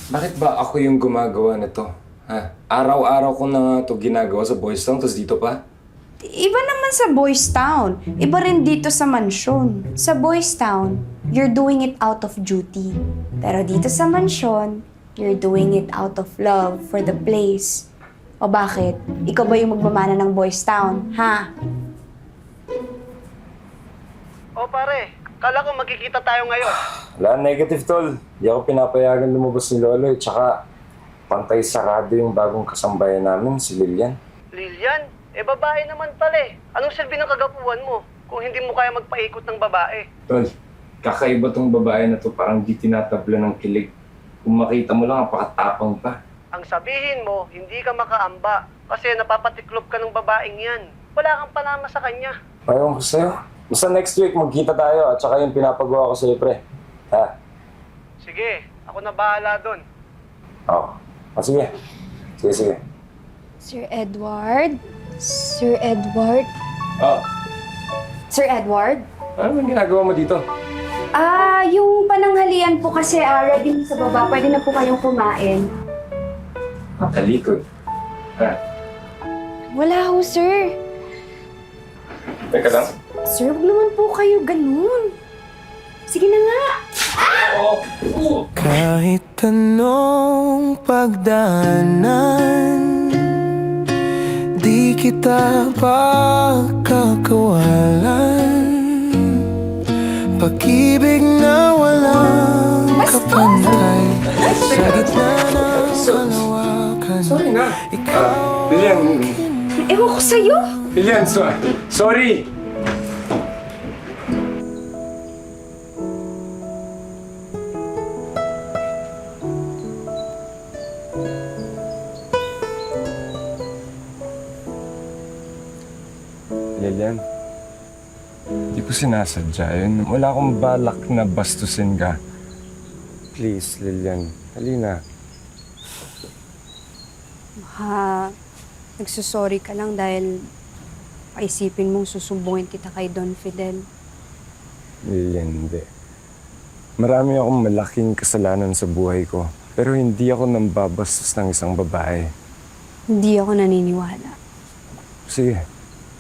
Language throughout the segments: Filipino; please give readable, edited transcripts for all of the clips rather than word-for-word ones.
Bakit ba ako yung gumagawa nito? Ha? Araw-araw ko na nga ito ginagawa sa Boys Town, tapos dito pa? Iba naman sa Boys Town. Iba rin dito sa mansyon. Sa Boys Town, you're doing it out of duty. Pero dito sa mansyon, you're doing it out of love for the place. O bakit? Ikaw ba yung magmamana ng Boys Town, ha? O pare, kala ko magkikita tayo ngayon. Wala, negative tol. Di ako pinapayagan lumabas ni Lolo eh. Tsaka, pantay sarado yung bagong kasambayan namin, si Lilian. Lilian? Babae naman pala eh. Anong silbi ng kagapuan mo kung hindi mo kaya magpaikot ng babae? Tol, kakaiba tong babae na to, parang di tinatabla ng kilig. Kung makita mo lang, napakatapang pa. Ang sabihin mo, hindi ka makaamba kasi napapatiklop ka ng babaeng yan. Wala kang panama sa kanya. Ayaw ko sa'yo. Basta next week, magkita tayo at saka yung pinapagawa ko sa'yo, pre. Ha? Sige, ako na bahala doon. Oo. Sige. Sige. Sir Edward? Sir Edward? Oh, Sir Edward? ano bang ginagawa mo dito? Yung pananghalian po kasi ready na sa baba. Pwede na po kayong kumain. Talikod. Ha? Wala ho, sir. Teka lang. Sir, huwag naman po kayo ganun. Sige na nga. Kahit anong pagdaanan, di kita pagkakawalan. Pag-ibig na walang kapantay sa gitna ng kalawakan. Sorry na. Ikaw Lilian. Ewan ko sa'yo. Lilian, sorry. Lilian, di ko sinasadya yun. Wala akong balak na bastusin ka. Please, Lilian, halina. Nagsusorry ka lang dahil paisipin mong susumbungin kita kay Don Fidel. Lilian, hindi. Marami akong malaking kasalanan sa buhay ko. Pero hindi ako nambabastos ng isang babae. Hindi ako naniniwala. Sige,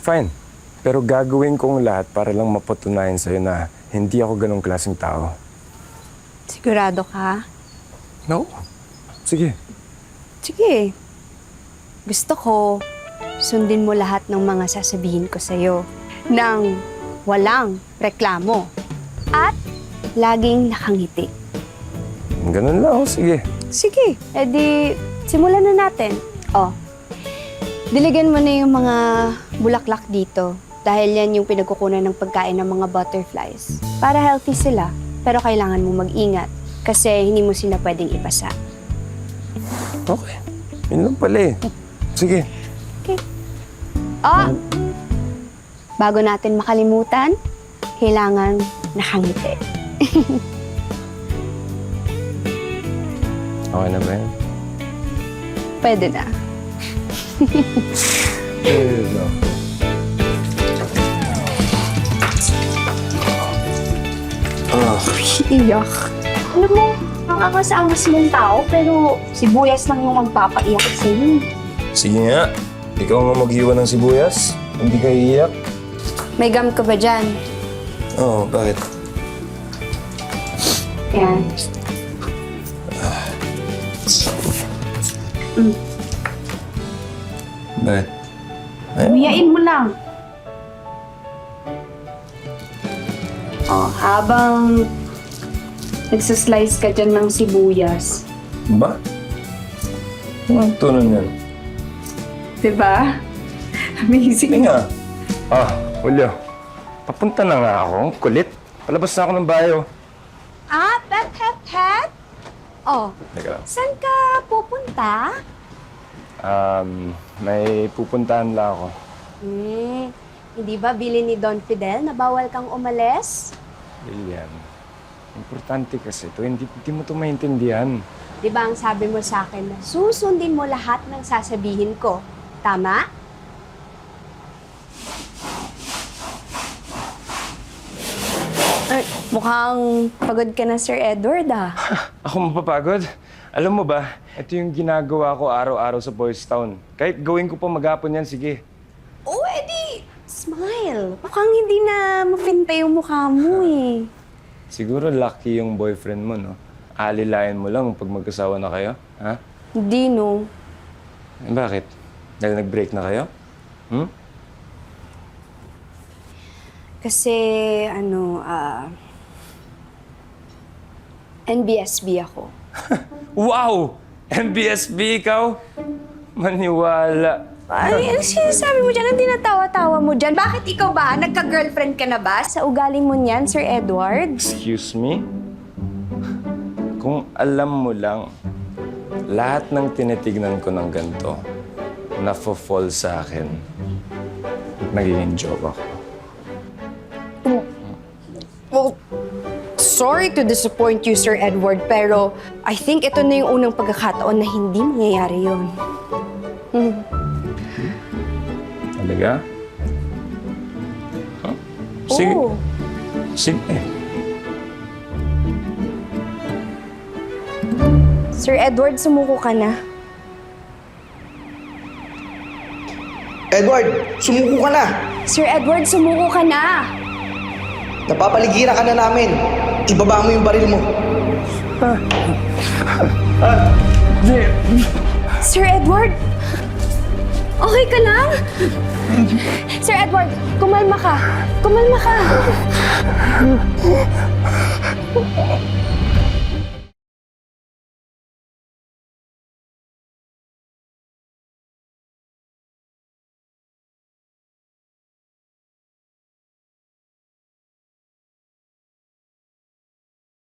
fine. Pero gagawin kong lahat para lang mapatunayan sa'yo na hindi ako ganong klaseng tao. Sigurado ka? No? Sige. Sige. Gusto ko, sundin mo lahat ng mga sasabihin ko sa'yo nang walang reklamo at laging nakangiti. Ganun lang ako, sige. Sige, edi simulan na natin. Diligan mo na yung mga bulaklak dito dahil yan yung pinagkukunan ng pagkain ng mga butterflies. Para healthy sila, pero kailangan mo mag-ingat kasi hindi mo sila pwedeng ipasa. Okay. Yun lang pala eh. Sige. Okay. Bago natin makalimutan, kailangan nakangiti. Okay na ba yan? Pwede na. No. Iyak. Alam mo, ang angas-angas mong tao, pero sibuyas lang yung magpapaiyak sa'yo. Sige nga. Ikaw nga mag-iwan ng sibuyas. Hindi ka iiyak. May gum ka ba dyan? Oo, bakit? Yan. Bakit? Umiyain mo lang. Habang nagsaslice ka dyan ng sibuyas. Ba? Ano ang tunan yan? Diba? Amazing. Sige nga. Julio. Papunta na nga ako. Ang kulit. Palabas na ako ng bayo. Pet? Teka lang. Saan ka pupunta? May pupuntahan lang ako. Hindi ba bili ni Don Fidel na bawal kang umalis? Lilian, importante kasi ito. Hindi mo ito maintindihan. Di ba ang sabi mo sa akin na susundin mo lahat ng sasabihin ko? Tama? Mukhang pagod ka na, Sir Edward, ah. Ako mapapagod? Alam mo ba, ito yung ginagawa ko araw-araw sa Boys Town. Kahit gawin ko pa maghapon yan, sige. Oh, edi, smile. Mukhang hindi na mapinta yung mukha mo eh. Siguro lucky yung boyfriend mo, no? Alilayan mo lang pag magkasawa na kayo, ha? Hindi, no. Bakit? Dahil nag-break na kayo? Hmm? Kasi, NBSB ako. Wow! MBSB ikaw? Maniwala. Ay, ano sinasabi mo dyan? Ang tinatawa-tawa mo dyan? Bakit ikaw ba? Nagka-girlfriend ka na ba? Sa ugali mo niyan, Sir Edward? Excuse me? Kung alam mo lang, lahat ng tinitignan ko ng ganito, nafo-fall sa akin. Nagiging joke ako. Well, sorry to disappoint you, Sir Edward, pero I think ito na yung unang pagkakataon na hindi mangyayari yun. Talaga? Huh? Sige. Oo. Sige. Sir Edward, sumuko ka na. Edward, sumuko ka na. Sir Edward, sumuko ka na! Napapaligiran ka na namin. Ibaba mo yung baril mo. Sir Edward! Okay ka lang? Sir Edward, kumalma ka. Kumalma ka.